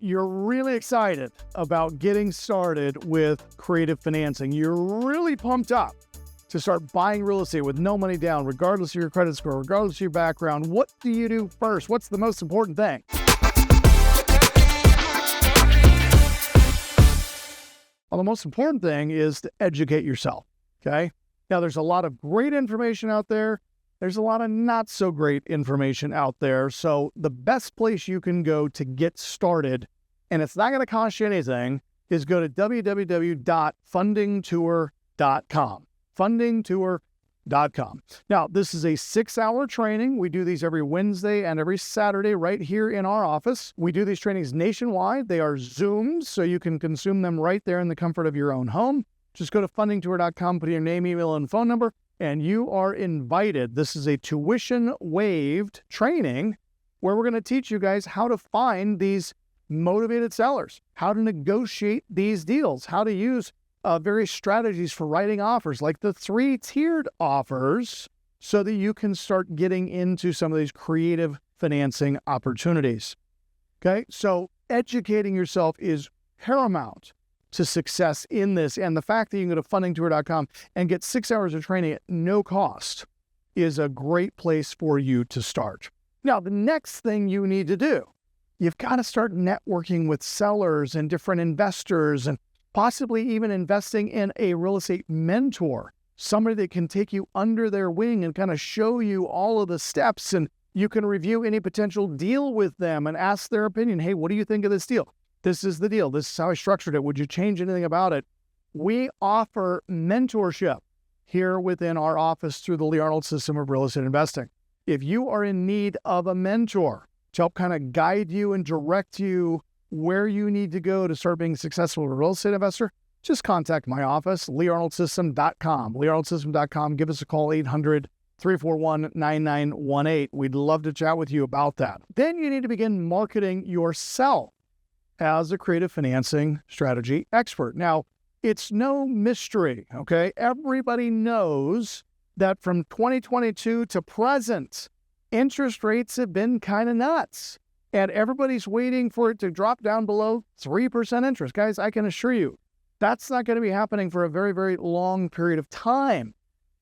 you're really excited about getting started with creative financing. You're really pumped up to start buying real estate with no money down, regardless of your credit score, regardless of your background. What do you do first? What's the most important thing? Well, the most important thing is to educate yourself, okay? Now, there's a lot of great information out there. There's a lot of not so great information out there. So the best place you can go to get started, and it's not going to cost you anything, is go to www.fundingtour.com. Fundingtour.com. Now, this is a 6-hour training. We do these every Wednesday and every Saturday right here in our office. We do these trainings nationwide. They are Zooms, so you can consume them right there in the comfort of your own home. Just go to fundingtour.com, put your name, email, and phone number, and you are invited. This is a tuition-waived training where we're going to teach you guys how to find these motivated sellers, how to negotiate these deals, how to use various strategies for writing offers, like the 3-tiered offers, so that you can start getting into some of these creative financing opportunities. Okay, so educating yourself is paramount to success in this, and the fact that you can go to fundingtour.com and get 6 hours of training at no cost is a great place for you to start. Now, the next thing you need to do, you've got to start networking with sellers and different investors, and possibly even investing in a real estate mentor, somebody that can take you under their wing and kind of show you all of the steps, and you can review any potential deal with them and ask their opinion. Hey, what do you think of this deal? This is the deal. This is how I structured it. Would you change anything about it? We offer mentorship here within our office through the Arnold system of real estate investing. If you are in need of a mentor to help kind of guide you and direct you where you need to go to start being successful as a real estate investor, just contact my office, leearnoldsystem.com. leearnoldsystem.com. Give us a call, 800-341-9918. We'd love to chat with you about that. Then you need to begin marketing yourself as a creative financing strategy expert. Now, it's no mystery, okay? Everybody knows that from 2022 to present, interest rates have been kind of nuts, and everybody's waiting for it to drop down below 3% interest. Guys, I can assure you, that's not going to be happening for a very, very long period of time.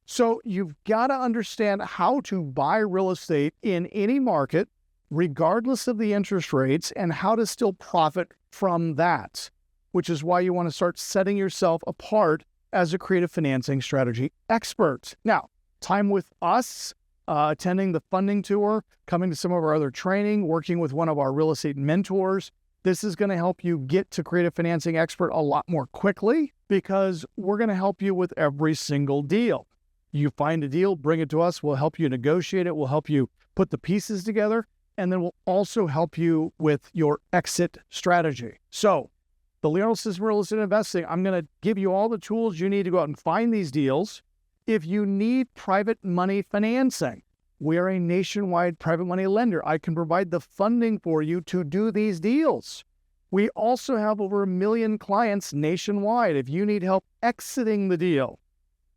So you've got to understand how to buy real estate in any market, regardless of the interest rates, and how to still profit from that, which is why you want to start setting yourself apart as a creative financing strategy expert. Now, time with us, attending the funding tour, coming to some of our other training, working with one of our real estate mentors. This is going to help you get to creative financing expert a lot more quickly, because we're going to help you with every single deal. You find a deal, bring it to us. We'll help you negotiate it. We'll help you put the pieces together. And then we'll also help you with your exit strategy. So the Arnold system of real estate investing, I'm going to give you all the tools you need to go out and find these deals. If you need private money financing, we are a nationwide private money lender. I can provide the funding for you to do these deals. We also have over 1 million clients nationwide. If you need help exiting the deal,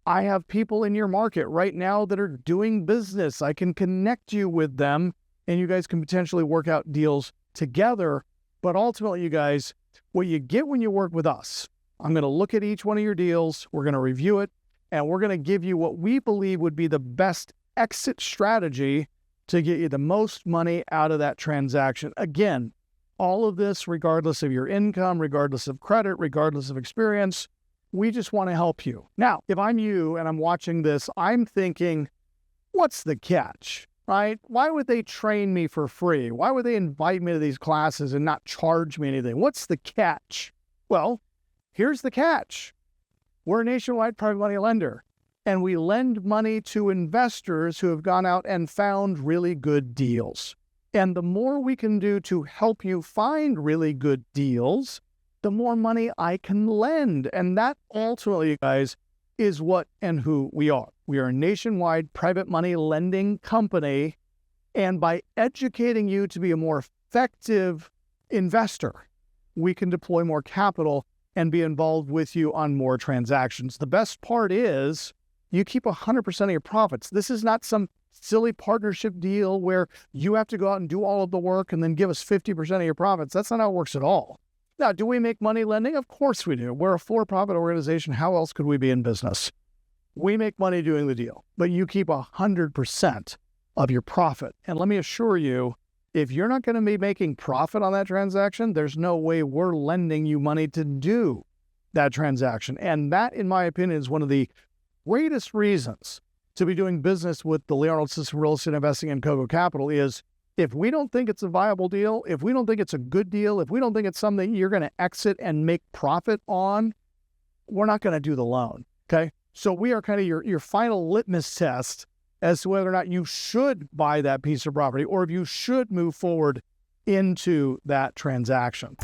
I have people in your market right now that are doing business. I can connect you with them, and you guys can potentially work out deals together. But ultimately, you guys, what you get when you work with us, I'm going to look at each one of your deals, we're going to review it, and we're going to give you what we believe would be the best exit strategy to get you the most money out of that transaction. Again, all of this regardless of your income, regardless of credit, regardless of experience. We just want to help you. Now, if I'm you and I'm watching this, I'm thinking, what's the catch? Right? Why would they train me for free? Why would they invite me to these classes and not charge me anything? What's the catch? Well, here's the catch. We're a nationwide private money lender, and we lend money to investors who have gone out and found really good deals. And the more we can do to help you find really good deals, the more money I can lend. And that ultimately, guys, is what and who we are. We are a nationwide private money lending company, and by educating you to be a more effective investor, we can deploy more capital and be involved with you on more transactions. The best part is you keep 100% of your profits. This is not some silly partnership deal where you have to go out and do all of the work and then give us 50% of your profits. That's not how it works at all. Now, do we make money lending? Of course we do. We're a for-profit organization. How else could we be in business? We make money doing the deal, but you keep 100% of your profit. And let me assure you, if you're not going to be making profit on that transaction, there's no way we're lending you money to do that transaction. And that, in my opinion, is one of the greatest reasons to be doing business with the Lee Arnold System Real Estate Investing and Coco Capital is if we don't think it's a viable deal, if we don't think it's a good deal, if we don't think it's something you're going to exit and make profit on, we're not going to do the loan, okay? So we are kind of your final litmus test as to whether or not you should buy that piece of property or if you should move forward into that transaction.